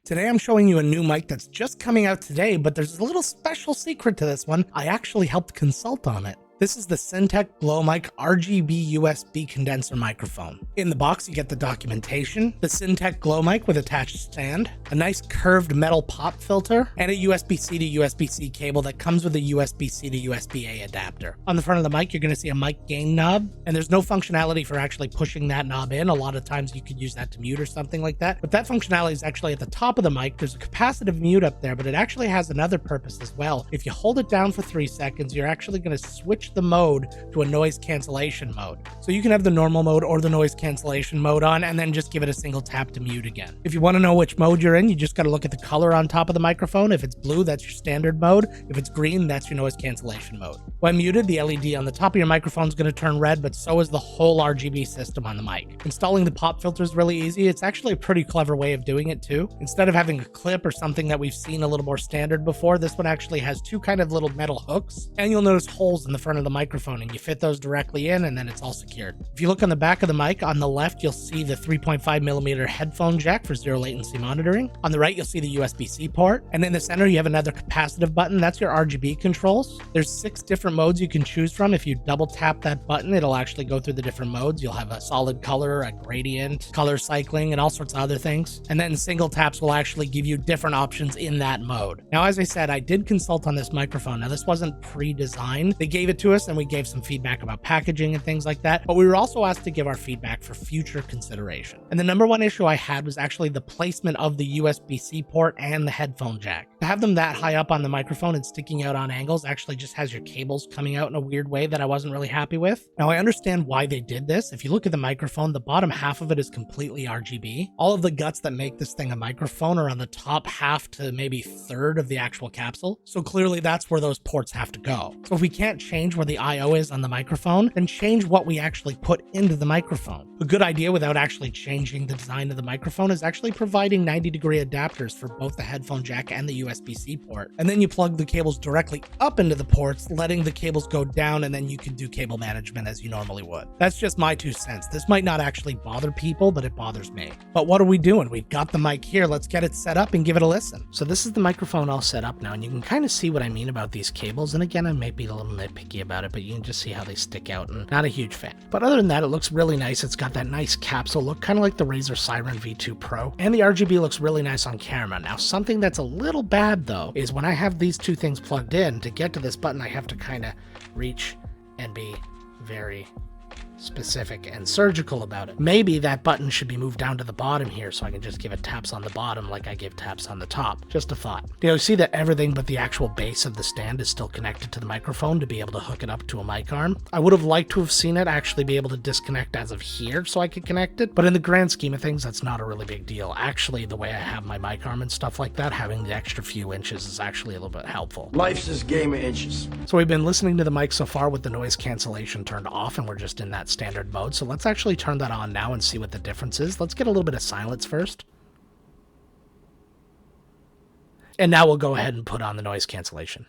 Today I'm showing you a new mic that's just coming out today, but there's a little special secret to this one. I actually helped consult on it. This is the Syntech GlowMic RGB USB condenser microphone. In the box, you get the documentation, the Syntech GlowMic with attached stand, a nice curved metal pop filter, and a USB-C to USB-C cable that comes with a USB-C to USB-A adapter. On the front of the mic, you're going to see a mic gain knob, and there's no functionality for actually pushing that knob in. A lot of times you could use that to mute or something like that, but that functionality is actually at the top of the mic. There's a capacitive mute up there, but it actually has another purpose as well. If you hold it down for 3 seconds, you're actually going to switch the mode to a noise cancellation mode. So you can have the normal mode or the noise cancellation mode on and then just give it a single tap to mute again. If you want to know which mode you're in, you just got to look at the color on top of the microphone. If it's blue, that's your standard mode. If it's green, that's your noise cancellation mode. When muted, the LED on the top of your microphone is going to turn red, but so is the whole RGB system on the mic. Installing the pop filter is really easy. It's actually a pretty clever way of doing it too. Instead of having a clip or something that we've seen a little more standard before, this one actually has 2 kind of little metal hooks, and you'll notice holes in the front of the microphone, and you fit those directly in, and then it's all secured. If you look on the back of the mic, on the left you'll see the 3.5mm headphone jack for 0 latency monitoring. On the right you'll see the USB-C port, and in the center you have another capacitive button. That's your RGB controls. There's 6 different modes you can choose from. If you double tap that button, it'll actually go through the different modes. You'll have a solid color, a gradient, color cycling, and all sorts of other things. And then single taps will actually give you different options in that mode. Now, as I said, I did consult on this microphone. Now, this wasn't pre-designed. They gave it to us and we gave some feedback about packaging and things like that, but we were also asked to give our feedback for future consideration. And the number one issue I had was actually the placement of the USB-C port and the headphone jack. To have them that high up on the microphone and sticking out on angles actually just has your cables coming out in a weird way that I wasn't really happy with. Now, I understand why they did this. If you look at the microphone, the bottom half of it is completely RGB. All of the guts that make this thing a microphone are on the top half to maybe third of the actual capsule. So clearly that's where those ports have to go. So if we can't change where the I/O is on the microphone, then change what we actually put into the microphone. A good idea without actually changing the design of the microphone is actually providing 90-degree adapters for both the headphone jack and the USB-C port. And then you plug the cables directly up into the ports, letting the cables go down, and then you can do cable management as you normally would. That's just my 2 cents. This might not actually bother people, but it bothers me. But what are we doing? We've got the mic here. Let's get it set up and give it a listen. So this is the microphone all set up now, and you can kind of see what I mean about these cables. And again, I may be a little nitpicky about it, but you can just see how they stick out, and not a huge fan. But other than that, it looks really nice. It's got that nice capsule look, kind of like the Razer Siren V2 Pro, and the RGB looks really nice on camera. Now, something that's a little bad though is when I have these 2 things plugged in, to get to this button I have to kind of reach and be very specific and surgical about it. Maybe that button should be moved down to the bottom here so I can just give it taps on the bottom like I give taps on the top. Just a thought. You see that everything but the actual base of the stand is still connected to the microphone to be able to hook it up to a mic arm. I would have liked to have seen it actually be able to disconnect as of here so I could connect it, but in the grand scheme of things, that's not a really big deal. Actually, the way I have my mic arm and stuff like that, having the extra few inches is actually a little bit helpful. Life's this game of inches. So we've been listening to the mic so far with the noise cancellation turned off, and we're just in that standard mode. So let's actually turn that on now and see what the difference is. Let's get a little bit of silence first. And now we'll go ahead and put on the noise cancellation.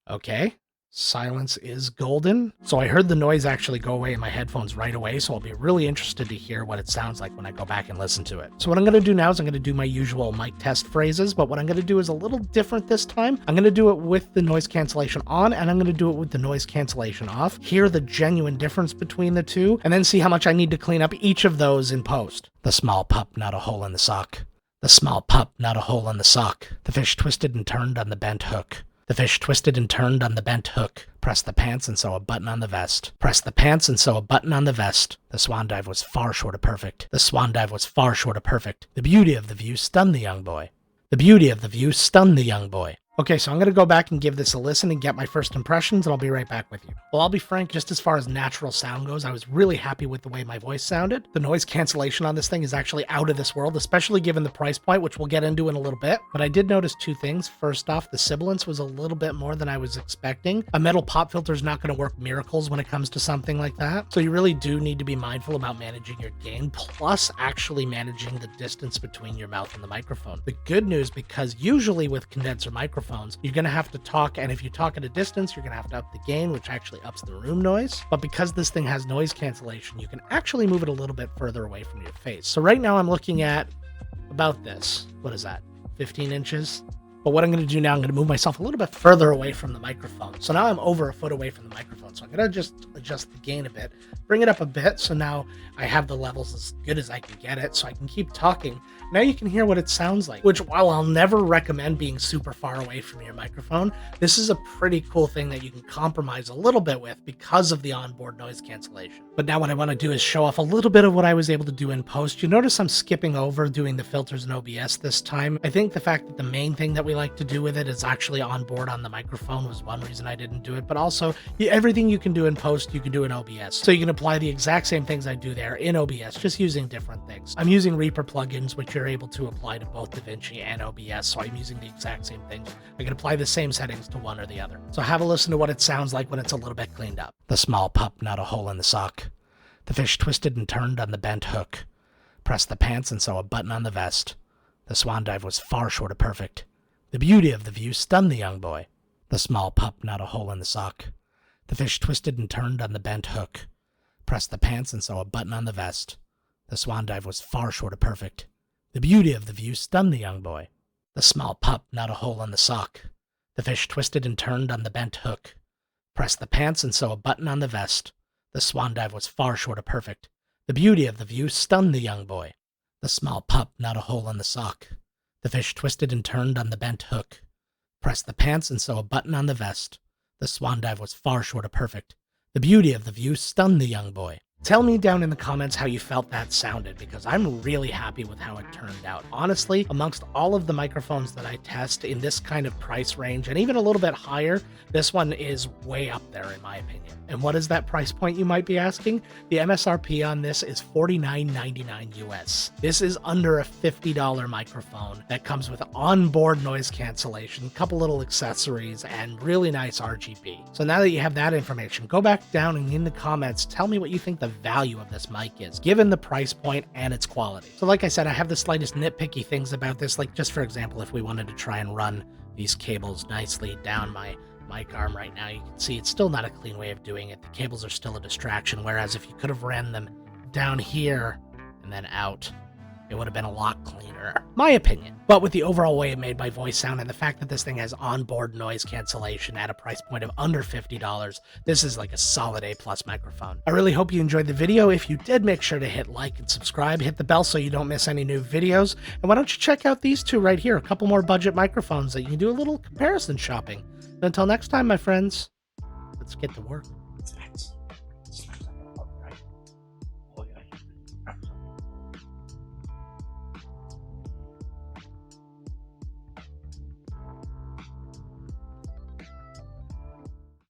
Okay. Silence is golden. So I heard the noise actually go away in my headphones right away, so I'll be really interested to hear what it sounds like when I go back and listen to it. So what I'm going to do now is I'm going to do my usual mic test phrases, but what I'm going to do is a little different this time. I'm going to do it with the noise cancellation on, and I'm going to do it with the noise cancellation off. Hear the genuine difference between the two, and then see how much I need to clean up each of those in post. The small pup, not a hole in the sock. The small pup, not a hole in the sock. The fish twisted and turned on the bent hook. The fish twisted and turned on the bent hook. Press the pants and sew a button on the vest. Press the pants and sew a button on the vest. The swan dive was far short of perfect. The swan dive was far short of perfect. The beauty of the view stunned the young boy. The beauty of the view stunned the young boy. Okay, so I'm going to go back and give this a listen and get my first impressions, and I'll be right back with you. Well, I'll be frank, just as far as natural sound goes, I was really happy with the way my voice sounded. The noise cancellation on this thing is actually out of this world, especially given the price point, which we'll get into in a little bit. But I did notice 2 things. First off, the sibilance was a little bit more than I was expecting. A metal pop filter is not going to work miracles when it comes to something like that. So you really do need to be mindful about managing your gain, plus actually managing the distance between your mouth and the microphone. The good news, because usually with condenser microphones, microphones, you're going to have to talk, and if you talk at a distance, you're going to have to up the gain, which actually ups the room noise. But because this thing has noise cancellation, you can actually move it a little bit further away from your face. So right now I'm looking at about this. What is that? 15 inches? But what I'm going to do now, I'm going to move myself a little bit further away from the microphone. So now I'm over a foot away from the microphone. So I'm going to just adjust the gain a bit, bring it up a bit. So now I have the levels as good as I can get it, so I can keep talking. Now you can hear what it sounds like, which while I'll never recommend being super far away from your microphone, this is a pretty cool thing that you can compromise a little bit with because of the onboard noise cancellation. But now what I want to do is show off a little bit of what I was able to do in post. You notice I'm skipping over doing the filters in OBS this time. I think the fact that the main thing that we like to do with it is actually onboard on the microphone was one reason I didn't do it, but also everything you can do in post, you can do in OBS. So you can apply the exact same things I do there in OBS, just using different things. I'm using Reaper plugins, which you're able to apply to both DaVinci and OBS, so I'm using the exact same things. I can apply the same settings to one or the other. So have a listen to what it sounds like when it's a little bit cleaned up. The small pup, not a hole in the sock. The fish twisted and turned on the bent hook. Pressed the pants and saw a button on the vest. The swan dive was far short of perfect. The beauty of the view stunned the young boy. The small pup, not a hole in the sock. The fish twisted and turned on the bent hook. Pressed the pants and saw a button on the vest. The swan dive was far short of perfect. The beauty of the view stunned the young boy. The small pup, not a hole in the sock. The fish twisted and turned on the bent hook. Pressed the pants and saw a button on the vest. The swan dive was far short of perfect. The beauty of the view stunned the young boy. The small pup, not a hole in the sock. The fish twisted and turned on the bent hook. Pressed the pants and saw a button on the vest. The swan dive was far short of perfect. The beauty of the view stunned the young boy. Tell me down in the comments how you felt that sounded, because I'm really happy with how it turned out. Honestly, amongst all of the microphones that I test in this kind of price range, and even a little bit higher, this one is way up there in my opinion. And what is that price point, you might be asking? The MSRP on this is $49.99 US. This is under a $50 microphone that comes with onboard noise cancellation, a couple little accessories, and really nice RGB. So now that you have that information, go back down and in the comments, tell me what you think the value of this mic is, given the price point and its quality. So like I said, I have the slightest nitpicky things about this, like just for example, if we wanted to try and run these cables nicely down my mic arm right now, you can see it's still not a clean way of doing it. The cables are still a distraction, whereas if you could have ran them down here and then out, it would have been a lot cleaner, my opinion. But with the overall way it made my voice sound and the fact that this thing has onboard noise cancellation at a price point of under $50, this is like a solid A+ microphone. I really hope you enjoyed the video. If you did, make sure to hit like and subscribe, hit the bell so you don't miss any new videos. And why don't you check out these two right here, a couple more budget microphones that you can do a little comparison shopping. Until next time, my friends, let's get to work.